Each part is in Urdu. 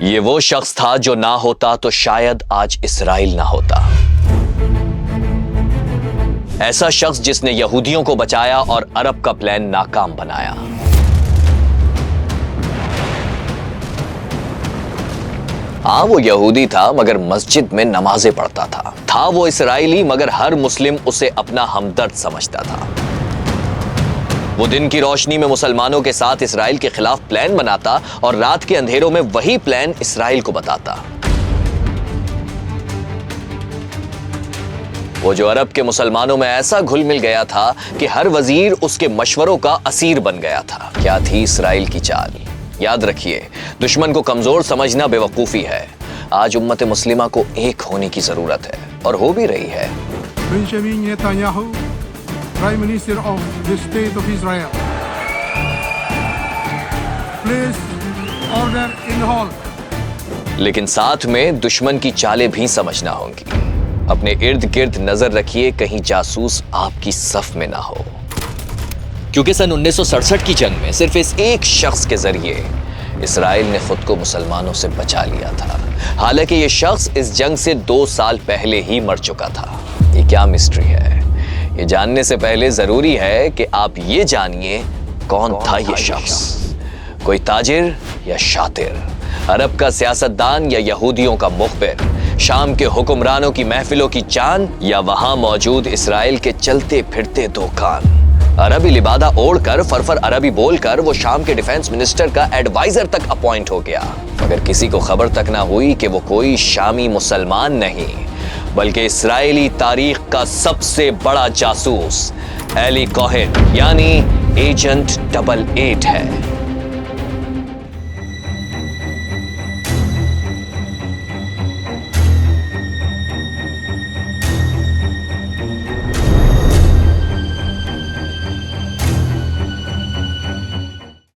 یہ وہ شخص تھا جو نہ ہوتا تو شاید آج اسرائیل نہ ہوتا. ایسا شخص جس نے یہودیوں کو بچایا اور عرب کا پلان ناکام بنایا. ہاں وہ یہودی تھا مگر مسجد میں نمازیں پڑھتا تھا وہ اسرائیلی مگر ہر مسلم اسے اپنا ہمدرد سمجھتا تھا. وہ دن کی روشنی میں مسلمانوں کے ساتھ اسرائیل کے خلاف پلان بناتا اور رات کے اندھیروں میں وہی پلان اسرائیل کو بتاتا. وہ جو عرب کے مسلمانوں میں ایسا گھل مل گیا تھا کہ ہر وزیر اس کے مشوروں کا اسیر بن گیا تھا. کیا تھی اسرائیل کی چال؟ یاد رکھیے، دشمن کو کمزور سمجھنا بے وقوفی ہے. آج امت مسلمہ کو ایک ہونے کی ضرورت ہے اور ہو بھی رہی ہے. Benjamin Netanyahu, Prime Minister of the State of Israel. Please order in hall. لیکن ساتھ میں دشمن کی چالیں بھی سمجھنا ہوں گی. اپنے ارد گرد نظر رکھیے کہیں جاسوس آپ کی صف میں نہ ہو، کیونکہ سن 1967 کی جنگ میں صرف اس ایک شخص کے ذریعے اسرائیل نے خود کو مسلمانوں سے بچا لیا تھا، حالانکہ یہ شخص اس جنگ سے 2 سال پہلے ہی مر چکا تھا. یہ کیا مسٹری ہے؟ یہ جاننے سے پہلے ضروری ہے کہ آپ یہ جانیے کون تھا یہ شخص. کوئی تاجر یا شاطر، عرب کا سیاستدان یا یہودیوں کا مخبر، شام کے حکمرانوں کی محفلوں کی چاند یا وہاں موجود اسرائیل کے چلتے پھرتے دکان. عربی لبادہ اوڑھ کر فرفر عربی بول کر وہ شام کے ڈیفنس منسٹر کا ایڈوائزر تک اپوائنٹ ہو گیا، مگر کسی کو خبر تک نہ ہوئی کہ وہ کوئی شامی مسلمان نہیں بلکہ اسرائیلی تاریخ کا سب سے بڑا جاسوس ایلی کوہن یعنی ایجنٹ 88 ہے.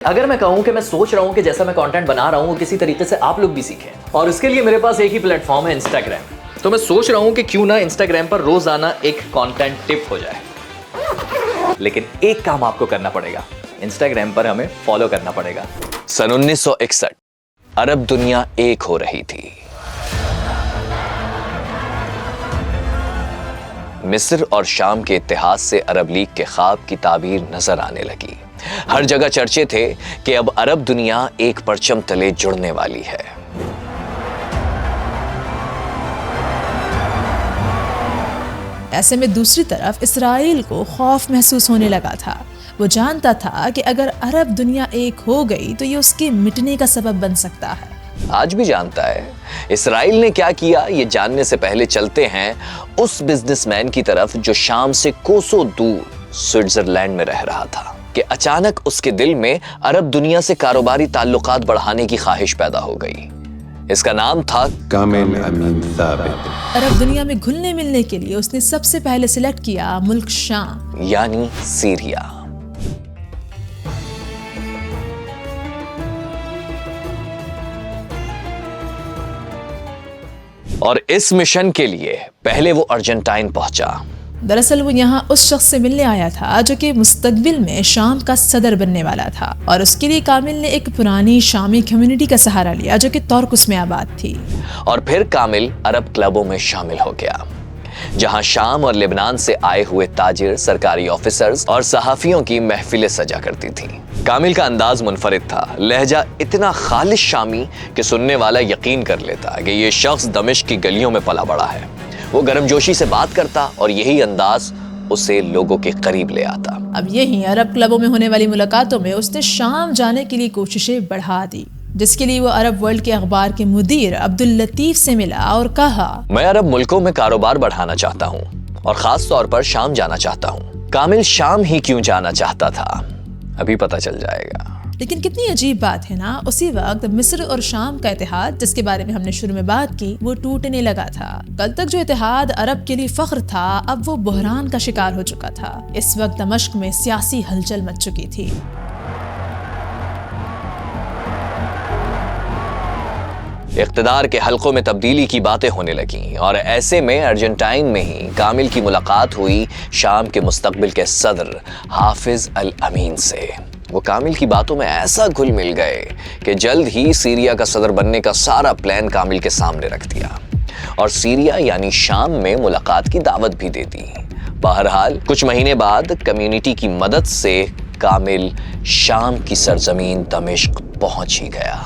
اگر میں کہوں کہ میں سوچ رہا ہوں کہ جیسا میں کانٹینٹ بنا رہا ہوں وہ کسی طریقے سے آپ لوگ بھی سیکھیں، اور اس کے لیے میرے پاس ایک ہی پلیٹ فارم ہے، انسٹاگرام. تو میں سوچ رہا ہوں کہ کیوں نہ انسٹاگرام پر روزانہ ایک کانٹینٹ ٹپ ہو جائے. لیکن ایک کام آپ کو کرنا پڑے گا، انسٹاگرام پر ہمیں فالو کرنا پڑے گا. سن 1961 عرب دنیا ایک ہو رہی تھی. مصر اور شام کے اتحاد سے عرب لیگ کے خواب کی تعبیر نظر آنے لگی. ہر جگہ چرچے تھے کہ اب عرب دنیا ایک پرچم تلے جڑنے والی ہے. ایسے میں دوسری طرف اسرائیل کو خوف محسوس ہونے لگا تھا. وہ جانتا تھا کہ اگر عرب دنیا ایک ہو گئی تو یہ اس کے مٹنے کا سبب بن سکتا ہے. آج بھی جانتا ہے. اسرائیل نے کیا کیا یہ جاننے سے پہلے چلتے ہیں اس بزنس مین کی طرف جو شام سے کوسوں دور سوئٹزرلینڈ میں رہ رہا تھا کہ اچانک اس کے دل میں عرب دنیا سے کاروباری تعلقات بڑھانے کی خواہش پیدا ہو گئی. اس کا نام تھا کامل امین ثابت. عرب دنیا میں گھلنے ملنے کے لیے اس نے سب سے پہلے سلیکٹ کیا ملک شام یعنی سیریا. اور اس مشن کے لیے پہلے وہ ارجنٹائن پہنچا. دراصل وہ یہاں اس شخص سے ملنے آیا تھا جو کہ مستقبل میں شام کا صدر بننے والا تھا، اور اس کے لیے کامل نے ایک پرانی شامی کمیونٹی کا سہارا لیا جو کہ تورکس میں آباد تھی. اور پھر کامل عرب کلبوں میں شامل ہو گیا جہاں شام اور لبنان سے آئے ہوئے تاجر، سرکاری آفیسرز اور صحافیوں کی محفلیں سجا کرتی تھیں. کامل کا انداز منفرد تھا، لہجہ اتنا خالص شامی کہ سننے والا یقین کر لیتا کہ یہ شخص دمشق کی گلیوں میں پلا بڑا ہے. وہ گرم جوشی سے بات کرتا اور یہی انداز اسے لوگوں کے قریب لے آتا. اب یہی عرب کلبوں میں ہونے والی ملاقاتوں میں اس نے شام جانے کے لیے کوششیں بڑھا دی، جس کے لیے وہ عرب ورلڈ کے اخبار کے مدیر عبداللطیف سے ملا اور کہا، میں عرب ملکوں میں کاروبار بڑھانا چاہتا ہوں اور خاص طور پر شام جانا چاہتا ہوں. کامل شام ہی کیوں جانا چاہتا تھا ابھی پتہ چل جائے گا. لیکن کتنی عجیب بات ہے نا، اسی وقت مصر اور شام کا اتحاد جس کے بارے میں ہم نے شروع میں بات کی وہ ٹوٹنے لگا تھا. کل تک جو اتحاد عرب کے لیے فخر تھا اب وہ بحران کا شکار ہو چکا تھا. اس وقت دمشق میں سیاسی ہلچل مچ چکی تھی. اقتدار کے حلقوں میں تبدیلی کی باتیں ہونے لگیں اور ایسے میں ارجنٹائن میں ہی کامل کی ملاقات ہوئی شام کے مستقبل کے صدر حافظ الامین سے. وہ کامل کی باتوں میں ایسا گھل مل گئے کہ جلد ہی سیریا کا صدر بننے کا سارا پلان کامل کے سامنے رکھ دیا اور سیریا یعنی شام میں ملاقات کی دعوت بھی دے دی۔ بہرحال کچھ مہینے بعد کمیونٹی کی مدد سے کامل شام کی سرزمین دمشق پہنچ ہی گیا۔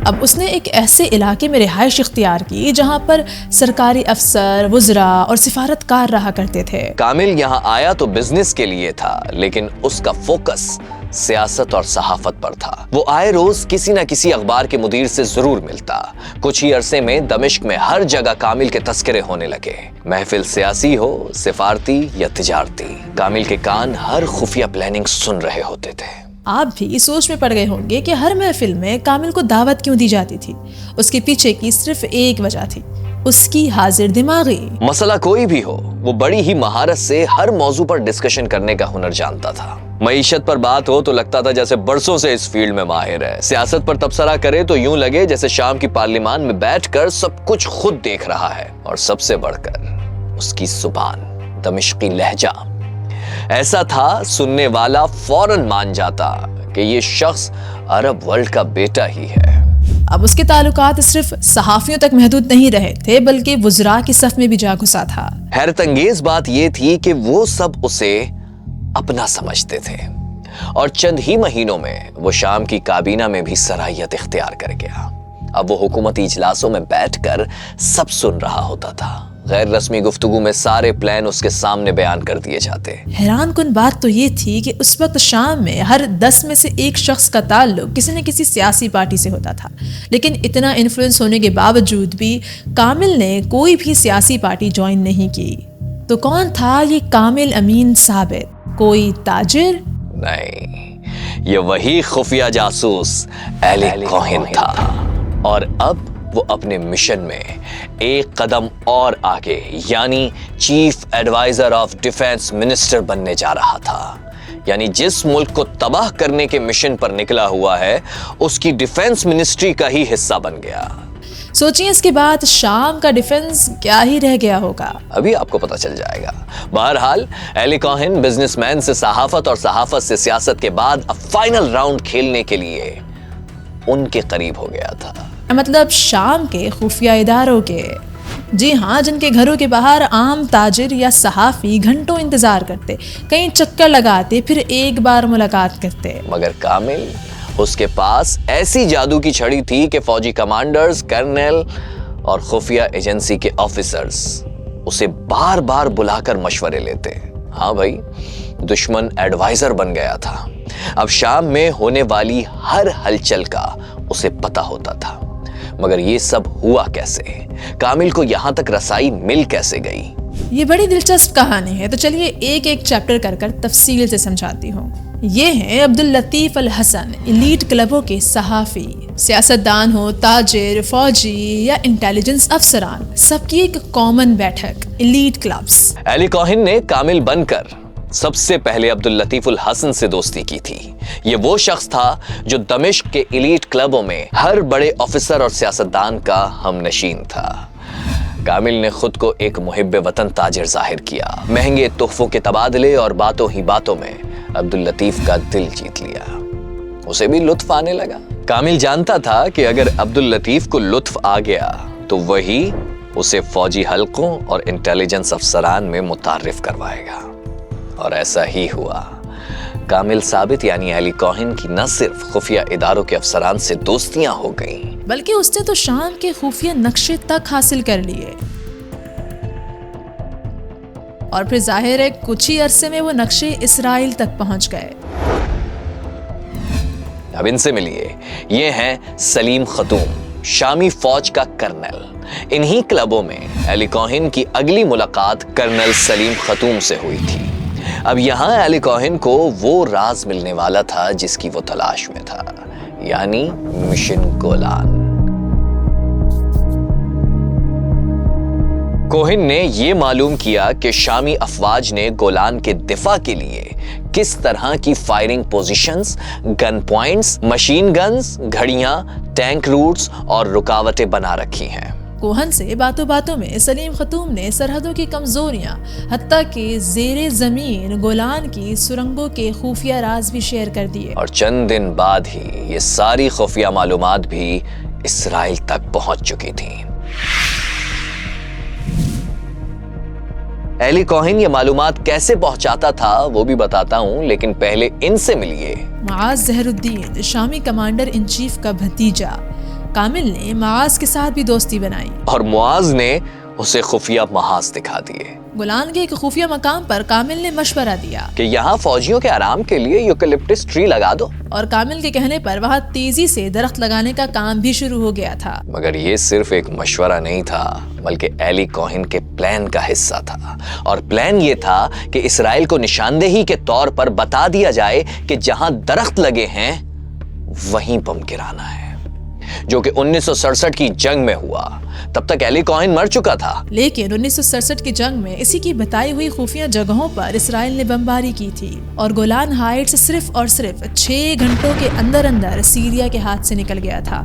اب اس نے ایک ایسے علاقے میں رہائش اختیار کی جہاں پر سرکاری افسر، وزراء اور سفارتکار رہا کرتے تھے۔ کامل یہاں آیا تو بزنس کے لیے تھا، لیکن اس کا فوکس سیاست اور صحافت پر تھا۔ وہ آئے روز کسی نہ کسی اخبار کے مدیر سے ضرور ملتا۔ کچھ ہی عرصے میں دمشق میں ہر جگہ کامل کے تذکرے ہونے لگے، محفل سیاسی ہو، سفارتی یا تجارتی۔ کامل کے کان ہر خفیہ پلاننگ سن رہے ہوتے تھے۔ آپ بھی سوچ میں پڑ گئے ہوں گے کہ ہر محفل میں کامل کو دعوت کیوں دی جاتی تھی۔ اس کے پیچھے کی صرف ایک وجہ تھی، اس کی حاضر دماغی۔ مسئلہ کوئی بھی ہو، وہ بڑی ہی مہارت سے ہر موضوع پر ڈسکشن کرنے کا ہنر جانتا تھا۔ معیشت پر بات ہو تو لگتا تھا جیسے برسوں سے اس فیلڈ میں ماہر ہے۔ سیاست پر تبصرہ کرے تو یوں لگے جیسے شام کی پارلیمان میں بیٹھ کر سب کچھ خود دیکھ رہا ہے۔ اور سب سے بڑھ کر اس کی زبان، دمشقی لہجہ ایسا تھا سننے والا فوراً مان جاتا کہ یہ شخص عرب ورلڈ کا بیٹا ہی ہے۔ اب اس کے تعلقات صرف صحافیوں تک محدود نہیں رہے تھے بلکہ وزراء کی صف میں بھی جا گھسا تھا۔ حیرت انگیز بات یہ تھی کہ وہ سب اسے اپنا سمجھتے تھے اور چند ہی مہینوں میں وہ شام کی کابینہ میں بھی صلاحیت اختیار کر گیا۔ اب وہ حکومتی اجلاسوں میں بیٹھ کر سب سن رہا ہوتا تھا۔ غیر رسمی گفتگو میں سارے پلان اس کے سامنے بیان کر دیے جاتے۔ حیران کن بات تو یہ تھی کہ اس وقت شام میں ہر 10 میں سے ایک شخص کا تعلق کسی نہ کسی سیاسی پارٹی سے ہوتا تھا، لیکن اتنا انفلوئنس ہونے کے باوجود بھی کامل نے کوئی بھی سیاسی پارٹی جوائن نہیں کی۔ تو کون تھا یہ کامل امین ثابت؟ کوئی تاجر؟ نہیں، یہ وہی خفیہ جاسوس ایلی کوہن تھا، اور اب وہ اپنے مشن میں ایک قدم اور آگے یعنی chief adviser of defence minister بننے جا رہا تھا۔ یعنی جس ملک کو تباہ کرنے کے مشن پر نکلا ہوا ہے اس کی ڈیفنس منسٹری کا ہی حصہ بن گیا۔ سوچیں اس کے بعد شام کا ڈیفنس کیا ہی رہ گیا ہوگا۔ ابھی آپ کو پتہ چل جائے گا۔ بہرحال ایلی کوہن بزنس مین سے صحافت اور صحافت سے سیاست کے بعد اب فائنل راؤنڈ کھیلنے کے لیے ان کے قریب ہو گیا تھا۔ مطلب شام کے خفیہ اداروں کے، جی ہاں، جن کے گھروں کے باہر عام تاجر یا صحافی گھنٹوں انتظار کرتے، کہیں چکر لگاتے، پھر ایک بار ملاقات کرتے۔ مگر کامل، اس کے پاس ایسی جادو کی چھڑی تھی کہ فوجی کمانڈرز، کرنل اور خفیہ ایجنسی کے آفیسرز اسے بار بار بلا کر مشورے لیتے۔ ہاں بھائی، دشمن ایڈوائزر بن گیا تھا۔ اب شام میں ہونے والی ہر ہلچل کا اسے پتہ ہوتا تھا۔ مگر یہ سب ہوا کیسے؟ کامل کو یہاں تک رسائی مل کیسے گئی؟ یہ بڑی دلچسپ کہانی ہے، تو چلیے ایک ایک چیپٹر کر تفصیل سے سمجھاتی ہوں۔ یہ ہیں عبداللطیف الحسن، ایلیٹ کلبوں کے صحافی۔ سیاستدان ہو، تاجر، فوجی یا انٹیلیجنس افسران، سب کی ایک کامن بیٹھک، ایلیٹ کلبز۔ ایلی کوہن نے کامل بن کر سب سے پہلے عبداللطیف الحسن سے دوستی کی تھی۔ یہ وہ شخص تھا جو دمشق کے ایلیٹ کلبوں میں ہر بڑے آفیسر اور سیاستدان کا ہم نشین تھا۔ کامل نے خود کو ایک محب وطن تاجر ظاہر کیا، مہنگے تحفوں کے تبادلے اور باتوں ہی باتوں میں عبداللطیف کا دل جیت لیا۔ اسے بھی لطف آنے لگا۔ کامل جانتا تھا کہ اگر عبداللطیف کو لطف آ گیا تو وہی اسے فوجی حلقوں اور انٹیلیجنس افسران میں متعارف کروائے گا، اور ایسا ہی ہوا۔ کامل ثابت یعنی ایلی کوہن کی نہ صرف خفیہ اداروں کے افسران سے دوستیاں ہو گئیں، بلکہ اس نے تو شام کے خفیہ نقشے تک حاصل کر لیے، اور پھر ظاہر ہے کچھ ہی عرصے میں وہ نقشے اسرائیل تک پہنچ گئے۔ اب ان سے ملیے، یہ ہیں سلیم خطوم، شامی فوج کا کرنل۔ انہی کلبوں میں ایلی کوہن کی اگلی ملاقات کرنل سلیم خطوم سے ہوئی تھی۔ اب یہاں ایلی کوہن کو وہ راز ملنے والا تھا جس کی وہ تلاش میں تھا، یعنی مشن گولان۔ کوہن نے یہ معلوم کیا کہ شامی افواج نے گولان کے دفاع کے لیے کس طرح کی فائرنگ پوزیشنز، گن پوائنٹس، مشین گنز، گھڑیاں، ٹینک روٹس اور رکاوٹیں بنا رکھی ہیں۔ کوہن سے باتوں باتوں میں سلیم خطوم نے سرحدوں کی کمزوریاں حتیٰ کہ زیر زمین گولان کی سرنگوں کے خفیہ راز بھی شیئر کر دیے، اور چند دن بعد ہی یہ ساری خفیہ معلومات بھی اسرائیل تک پہنچ چکی تھیں۔ ایلی کوہن یہ معلومات کیسے پہنچاتا تھا وہ بھی بتاتا ہوں، لیکن پہلے ان سے ملیے۔ معاذ ظہر الدین شامی کمانڈر ان چیف کا بھتیجا، کامل نے معاذ کے ساتھ بھی دوستی بنائی اور معاذ نے اسے خفیہ محاذ دکھا دیے گولان کے ایک خفیہ مقام پر کامل نے مشورہ دیا کہ یہاں فوجیوں کے آرام کے لیے یوکلپٹس ٹری لگا دو، اور کامل کے کہنے پر وہاں تیزی سے درخت لگانے کا کام بھی شروع ہو گیا تھا۔ مگر یہ صرف ایک مشورہ نہیں تھا بلکہ ایلی کوہن کے پلان کا حصہ تھا، اور پلان یہ تھا کہ اسرائیل کو نشاندہی کے طور پر بتا دیا جائے کہ جہاں درخت لگے ہیں وہیں بم گرانا ہے، جو کہ 1967 کی جنگ میں ہوا۔ تب تک ایلی کوہن مر چکا تھا، لیکن 1967 کی جنگ میں اسی کی بتائی ہوئی خفیہ جگہوں پر اسرائیل نے بمباری کی تھی، اور گولان ہائٹس صرف اور صرف 6 گھنٹوں کے اندر اندر سیریا کے ہاتھ سے نکل گیا تھا۔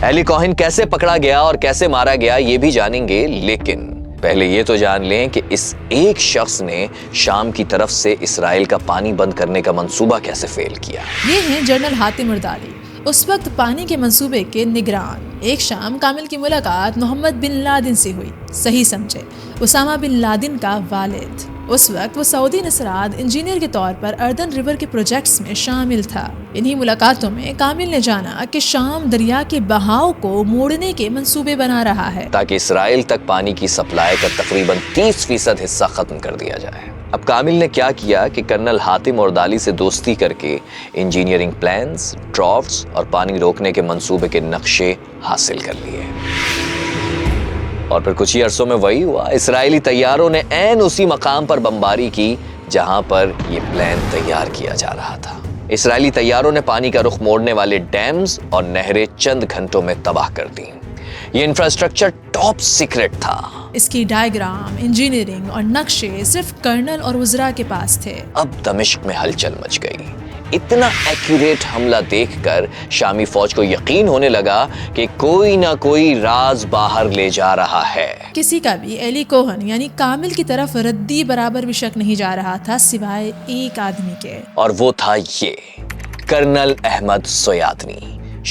ایلی کوہن کیسے پکڑا گیا اور کیسے مارا گیا یہ بھی جانیں گے، لیکن پہلے یہ تو جان لیں کہ اس ایک شخص نے شام کی طرف سے اسرائیل کا پانی بند کرنے کا منصوبہ کیسے فیل کیا۔ یہ ہیں جنرل حاتم اردالی، اس وقت پانی کے منصوبے کے نگران۔ ایک شام کامل کی ملاقات محمد بن لادن سے ہوئی، صحیح سمجھے اسامہ بن لادن کا والد۔ اس وقت وہ سعودی نژاد انجینئر کے طور پر اردن ریور کے پروجیکٹس میں شامل تھا۔ انہی ملاقاتوں میں کامل نے جانا کہ شام دریا کے بہاؤ کو موڑنے کے منصوبے بنا رہا ہے تاکہ اسرائیل تک پانی کی سپلائی کا تقریباً 30% حصہ ختم کر دیا جائے۔ اب کامل نے کیا کیا کہ کرنل حاتم اردالی سے دوستی کر کے انجینئرنگ پلانز، ڈرافٹس اور پانی روکنے کے منصوبے کے نقشے حاصل کر لیے، اور پھر کچھ ہی عرصوں میں وہی ہوا۔ اسرائیلی طیاروں نے عین اسی مقام پر بمباری کی جہاں پر یہ پلان تیار کیا جا رہا تھا۔ اسرائیلی طیاروں نے پانی کا رخ موڑنے والے ڈیمز اور نہریں چند گھنٹوں میں تباہ کر دیں۔ یہ انفراسٹرکچر ٹاپ سیکرٹ تھا۔ اس کی ڈائیگرام، انجینئرنگ اور نقشے صرف کرنل اور وزراء کے پاس تھے۔ اب دمشق میں ہلچل مچ گئی۔ اتنا ایکوریٹ حملہ دیکھ کر شامی فوج کو یقین ہونے لگا کہ کوئی نہ کوئی راز باہر لے جا رہا ہے۔ کسی کا بھی ایلی کوہن یعنی کامل کی طرف ردی برابر بھی شک نہیں جا رہا تھا سوائے ایک آدمی کے، اور وہ تھا یہ کرنل احمد سویادنی،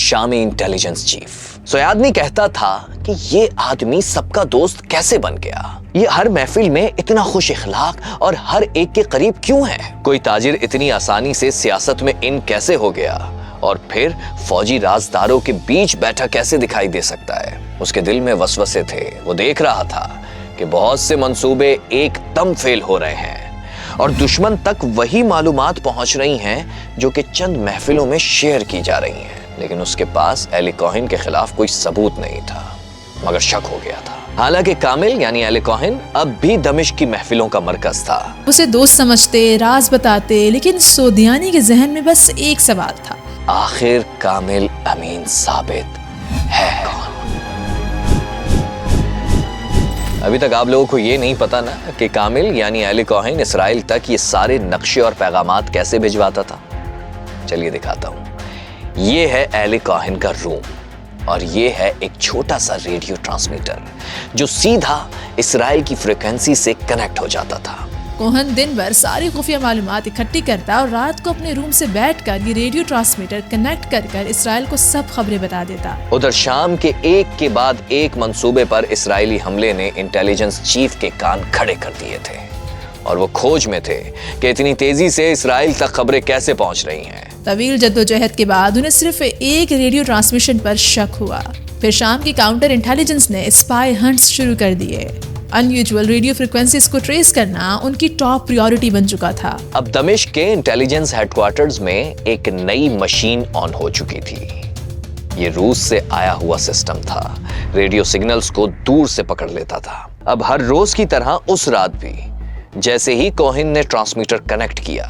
شامی انٹیلیجنس چیف۔ سویادنی کہتا تھا کہ یہ آدمی سب کا دوست کیسے بن گیا؟ یہ ہر محفل میں اتنا خوش اخلاق اور ہر ایک کے قریب کیوں ہے؟ کوئی تاجر اتنی آسانی سے سیاست میں ان کیسے ہو گیا اور پھر فوجی رازداروں کے بیچ بیٹھا کیسے دکھائی دے سکتا ہے؟ اس کے دل میں وسوسے تھے۔ وہ دیکھ رہا تھا کہ بہت سے منصوبے ایک دم فیل ہو رہے ہیں اور دشمن تک وہی معلومات پہنچ رہی ہیں جو کہ چند محفلوں میں شیئر کی جا رہی ہیں، لیکن اس کے پاس ایلی کوہن کے خلاف کوئی ثبوت نہیں تھا، مگر شک ہو گیا تھا۔ حالانکہ کامل یعنی ایلی کوہن اب بھی دمشق کی محفلوں کا مرکز تھا۔ اسے دوست سمجھتے، راز بتاتے، لیکن سودیانی کے ذہن میں بس ایک سوال تھا، آخر کامل امین ثابت ہے کون؟ ابھی تک آپ لوگوں کو یہ نہیں پتا نا کہ کامل یعنی ایلی کوہن اسرائیل تک یہ سارے نقشے اور پیغامات کیسے بھجواتا تھا۔ چلیے دکھاتا ہوں۔ یہ ہے ایلی کوہن کا روم، اور یہ ہے ایک چھوٹا سا ریڈیو ٹرانسمیٹر جو سیدھا اسرائیل کی فریکوینسی سے کنیکٹ ہو جاتا تھا۔ کوہن دن بھر ساری خفیہ معلومات اکٹھی کرتا اور رات کو اپنے روم سے بیٹھ کر یہ ریڈیو ٹرانسمیٹر کنیکٹ کر کر اسرائیل کو سب خبریں بتا دیتا۔ ادھر شام کے ایک کے بعد ایک منصوبے پر اسرائیلی حملے نے انٹیلیجنس چیف کے کان کھڑے کر دیے تھے، اور وہ کھوج میں تھے کہ اتنی تیزی سے اسرائیل تک خبریں کیسے پہنچ رہی ہیں۔ طویل جدوجہد کے بعد انہیں صرف ایک ریڈیو ٹرانسمیشن پر شک ہوا۔ پھر شام کی کاؤنٹر انٹیلیجنس نے اسپائی ہنٹس شروع کر دیے۔ ان یوزول ریڈیو فریکوینسیز کو ٹریس کرنا ان کی ٹاپ پریورٹی بن چکا تھا۔ اب دمشق کے انٹیلیجنس ہیڈ کوارٹرز میں ایک نئی مشین آن ہو چکی تھی۔ یہ روس سے آیا ہوا سسٹم تھا، ریڈیو سگنلز کو دور سے پکڑ لیتا تھا۔ اب ہر روز کی طرح اس رات بھی جیسے ہی کوہن نے ٹرانسمیٹر کنیکٹ کیا،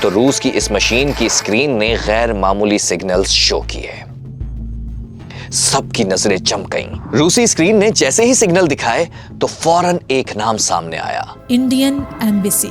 تو روس کی اس مشین کی اسکرین نے غیر معمولی سگنلز شو کیے۔ سب کی نظریں چمک گئیں۔ روسی اسکرین نے جیسے ہی سگنل دکھائے تو فوراً ایک نام سامنے آیا، انڈین ایمبیسی۔